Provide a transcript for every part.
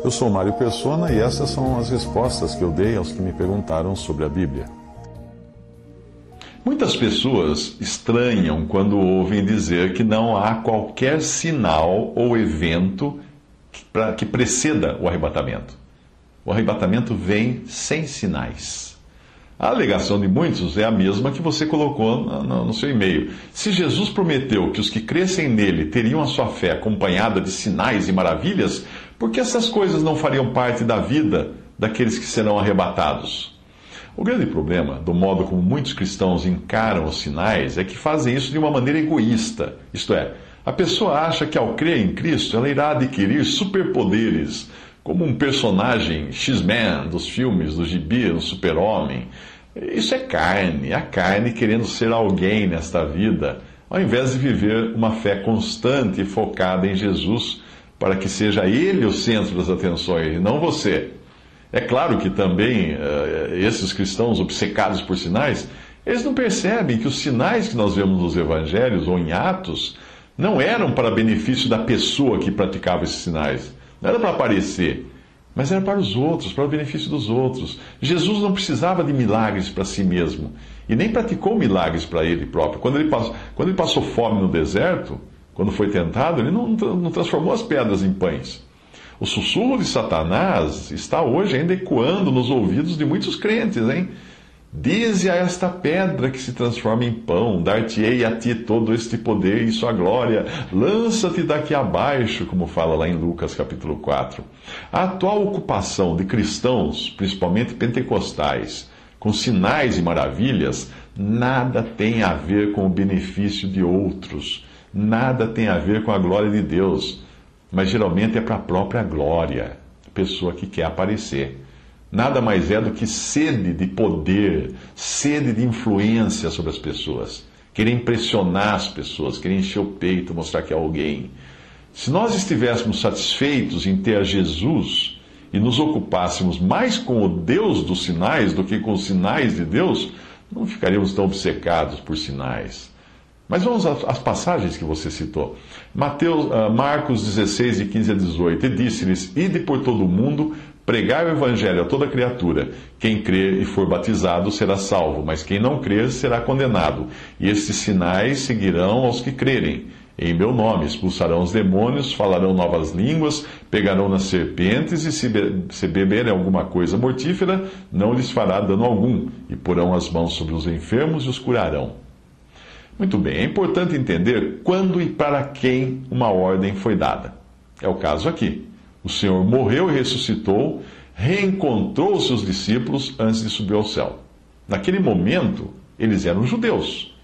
Eu sou Mário Persona e essas são as respostas que eu dei aos que me perguntaram sobre a Bíblia. Muitas pessoas estranham quando ouvem dizer que não há qualquer sinal ou evento que preceda o arrebatamento. O arrebatamento vem sem sinais. A alegação de muitos é a mesma que você colocou no seu e-mail. Se Jesus prometeu que os que crescem nele teriam a sua fé acompanhada de sinais e maravilhas, por que essas coisas não fariam parte da vida daqueles que serão arrebatados? O grande problema do modo como muitos cristãos encaram os sinais é que fazem isso de uma maneira egoísta. Isto é, a pessoa acha que ao crer em Cristo ela irá adquirir superpoderes, como um personagem X-Men dos filmes, do gibi, um super-homem. Isso é carne, a carne querendo ser alguém nesta vida, ao invés de viver uma fé constante e focada em Jesus, para que seja Ele o centro das atenções e não você. É claro que também esses cristãos obcecados por sinais, eles não percebem que os sinais que nós vemos nos evangelhos ou em Atos não eram para benefício da pessoa que praticava esses sinais. Não era para aparecer, mas era para os outros, para o benefício dos outros. Jesus não precisava de milagres para si mesmo e nem praticou milagres para ele próprio. Quando ele passou fome no deserto, quando foi tentado, ele não transformou as pedras em pães. O sussurro de Satanás está hoje ainda ecoando nos ouvidos de muitos crentes, hein? Dize a esta pedra que se transforma em pão, dar-te-ei a ti todo este poder e sua glória, lança-te daqui abaixo, como fala lá em Lucas capítulo 4. A atual ocupação de cristãos, principalmente pentecostais, com sinais e maravilhas, nada tem a ver com o benefício de outros, nada tem a ver com a glória de Deus, mas geralmente é para a própria glória, a pessoa que quer aparecer. Nada mais é do que sede de poder, sede de influência sobre as pessoas. Querer impressionar as pessoas, querer encher o peito, mostrar que é alguém. Se nós estivéssemos satisfeitos em ter a Jesus e nos ocupássemos mais com o Deus dos sinais do que com os sinais de Deus, não ficaríamos tão obcecados por sinais. Mas vamos às passagens que você citou. Marcos 16, de 15 a 18. E disse-lhes: Ide por todo o mundo, pregai o evangelho a toda criatura. Quem crer e for batizado será salvo, mas quem não crer será condenado. E estes sinais seguirão aos que crerem. Em meu nome expulsarão os demônios, falarão novas línguas, pegarão nas serpentes, e se beberem alguma coisa mortífera, não lhes fará dano algum, e porão as mãos sobre os enfermos e os curarão. Muito bem, é importante entender quando e para quem uma ordem foi dada. É o caso aqui. O Senhor morreu e ressuscitou, reencontrou os seus discípulos antes de subir ao céu. Naquele momento, eles eram judeus,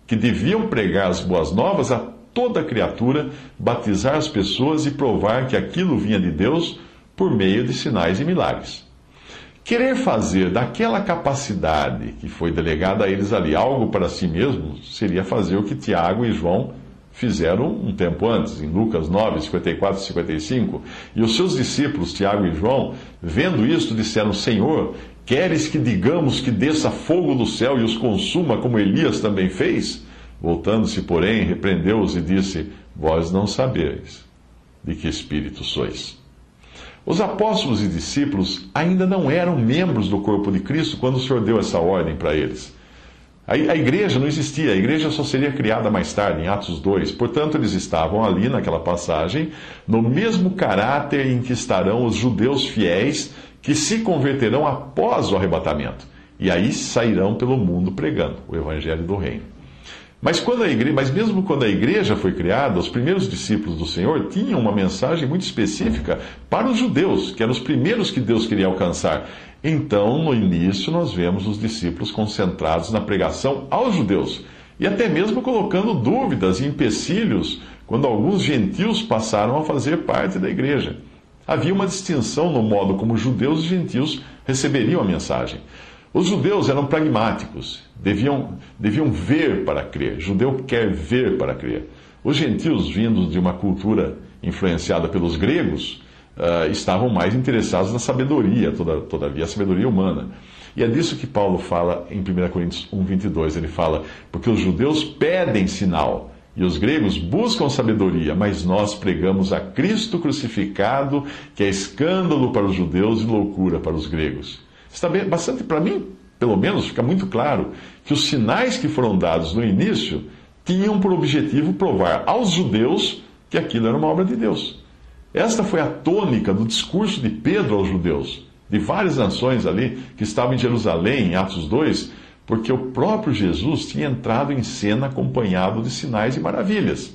que deviam pregar as boas novas a toda criatura, batizar as pessoas e provar que aquilo vinha de Deus por meio de sinais e milagres. Querer fazer daquela capacidade que foi delegada a eles ali algo para si mesmos seria fazer o que Tiago e João fizeram um tempo antes, em Lucas 9, 54 e 55. E os seus discípulos, Tiago e João, vendo isto, disseram: Senhor, queres que digamos que desça fogo do céu e os consuma, como Elias também fez? Voltando-se, porém, repreendeu-os e disse: Vós não sabeis de que espírito sois. Os apóstolos e discípulos ainda não eram membros do corpo de Cristo quando o Senhor deu essa ordem para eles. A igreja não existia, a igreja só seria criada mais tarde, em Atos 2. Portanto, eles estavam ali, naquela passagem, no mesmo caráter em que estarão os judeus fiéis que se converterão após o arrebatamento. E aí sairão pelo mundo pregando o evangelho do reino. Mas mesmo quando a igreja foi criada, os primeiros discípulos do Senhor tinham uma mensagem muito específica para os judeus, que eram os primeiros que Deus queria alcançar. Então, no início, nós vemos os discípulos concentrados na pregação aos judeus, e até mesmo colocando dúvidas e empecilhos quando alguns gentios passaram a fazer parte da igreja. Havia uma distinção no modo como judeus e gentios receberiam a mensagem. Os judeus eram pragmáticos, deviam ver para crer. Judeu quer ver para crer. Os gentios, vindos de uma cultura influenciada pelos gregos, estavam mais interessados na sabedoria, todavia, a sabedoria humana. E é disso que Paulo fala em 1 Coríntios 1, 22. Ele fala: porque os judeus pedem sinal, E os gregos buscam sabedoria, mas nós pregamos a Cristo crucificado, que é escândalo para os judeus e loucura para os gregos. Está bem, bastante, para mim, pelo menos, fica muito claro que os sinais que foram dados no início tinham por objetivo provar aos judeus que aquilo era uma obra de Deus. Esta foi a tônica do discurso de Pedro aos judeus, de várias nações ali que estavam em Jerusalém, em Atos 2, porque o próprio Jesus tinha entrado em cena acompanhado de sinais e maravilhas.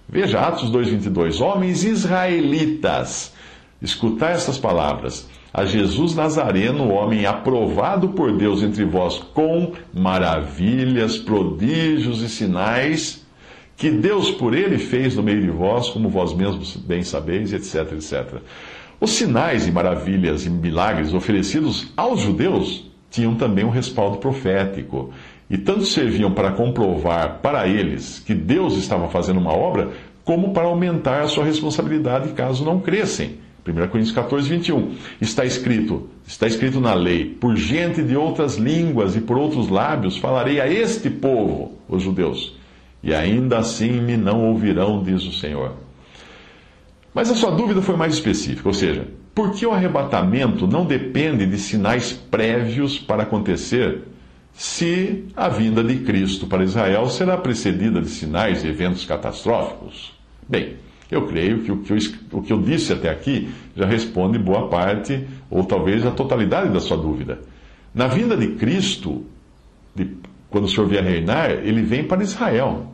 Veja, Atos 2:22, homens israelitas, escutai estas palavras: a Jesus Nazareno, homem aprovado por Deus entre vós com maravilhas, prodígios e sinais, que Deus por ele fez no meio de vós, como vós mesmos bem sabeis, etc, etc. Os sinais e maravilhas e milagres oferecidos aos judeus tinham também um respaldo profético, e tanto serviam para comprovar para eles que Deus estava fazendo uma obra, como para aumentar a sua responsabilidade caso não crescem. 1 Coríntios 14:21. Está escrito na lei: por gente de outras línguas e por outros lábios falarei a este povo, os judeus, e ainda assim me não ouvirão, diz o Senhor. Mas a sua dúvida foi mais específica, ou seja, por que o arrebatamento não depende de sinais prévios para acontecer, se a vinda de Cristo para Israel será precedida de sinais e eventos catastróficos? Bem, eu creio que o que eu disse até aqui já responde boa parte, ou talvez a totalidade da sua dúvida. Na vinda de Cristo, quando o Senhor vier reinar, ele vem para Israel.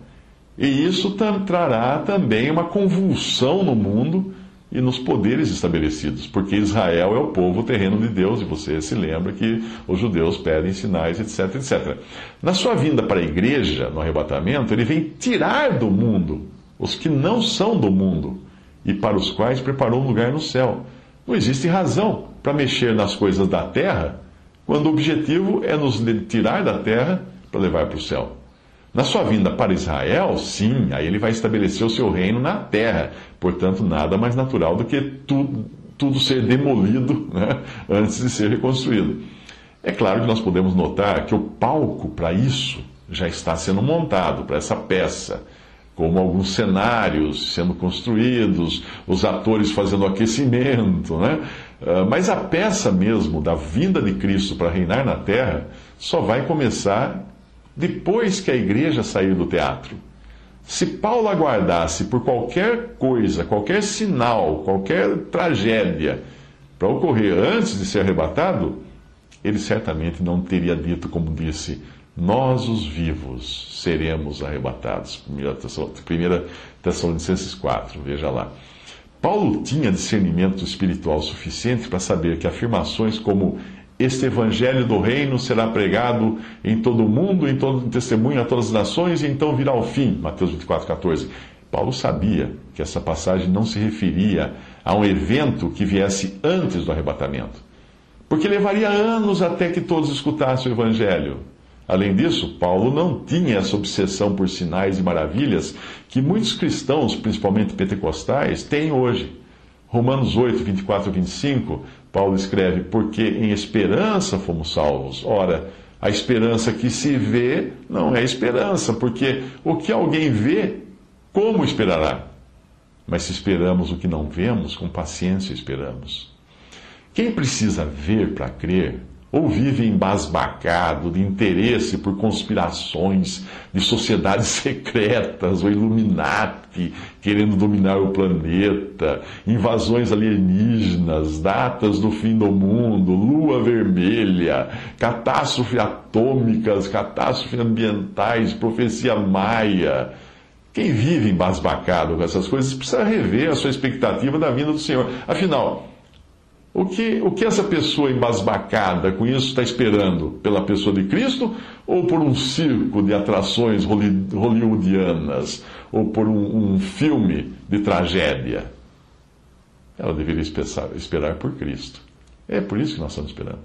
E isso trará também uma convulsão no mundo e nos poderes estabelecidos, porque Israel é o povo terreno de Deus, e você se lembra que os judeus pedem sinais, etc, etc. Na sua vinda para a igreja, no arrebatamento, ele vem tirar do mundo os que não são do mundo, e para os quais preparou um lugar no céu. Não existe razão para mexer nas coisas da terra, quando o objetivo é nos tirar da terra para levar para o céu. Na sua vinda para Israel, sim, aí ele vai estabelecer o seu reino na terra. Portanto, nada mais natural do que tudo ser demolido, né, antes de ser reconstruído. É claro que nós podemos notar que o palco para isso já está sendo montado, para essa peça, como alguns cenários sendo construídos, os atores fazendo aquecimento, né? Mas a peça mesmo da vinda de Cristo para reinar na terra só vai começar depois que a igreja sair do teatro. Se Paulo aguardasse por qualquer coisa, qualquer sinal, qualquer tragédia para ocorrer antes de ser arrebatado, ele certamente não teria dito como disse: nós, os vivos, seremos arrebatados. 1 Tessalonicenses 4, veja lá. Paulo tinha discernimento espiritual suficiente para saber que afirmações como este evangelho do reino será pregado em todo o mundo, em todo testemunho a todas as nações, e então virá o fim. Mateus 24:14. Paulo sabia que essa passagem não se referia a um evento que viesse antes do arrebatamento, porque levaria anos até que todos escutassem o evangelho. Além disso, Paulo não tinha essa obsessão por sinais e maravilhas que muitos cristãos, principalmente pentecostais, têm hoje. Romanos 8, 24 e 25, Paulo escreve: porque em esperança fomos salvos. Ora, a esperança que se vê não é esperança, porque o que alguém vê, como esperará? Mas se esperamos o que não vemos, com paciência esperamos. Quem precisa ver para crer, ou vive embasbacado de interesse por conspirações de sociedades secretas, ou Illuminati querendo dominar o planeta, invasões alienígenas, datas do fim do mundo, lua vermelha, catástrofes atômicas, catástrofes ambientais, profecia maia. Quem vive embasbacado com essas coisas precisa rever a sua expectativa da vinda do Senhor. Afinal, o que essa pessoa embasbacada com isso está esperando? Pela pessoa de Cristo ou por um circo de atrações hollywoodianas? Ou por um filme de tragédia? Ela deveria esperar por Cristo. É por isso que nós estamos esperando.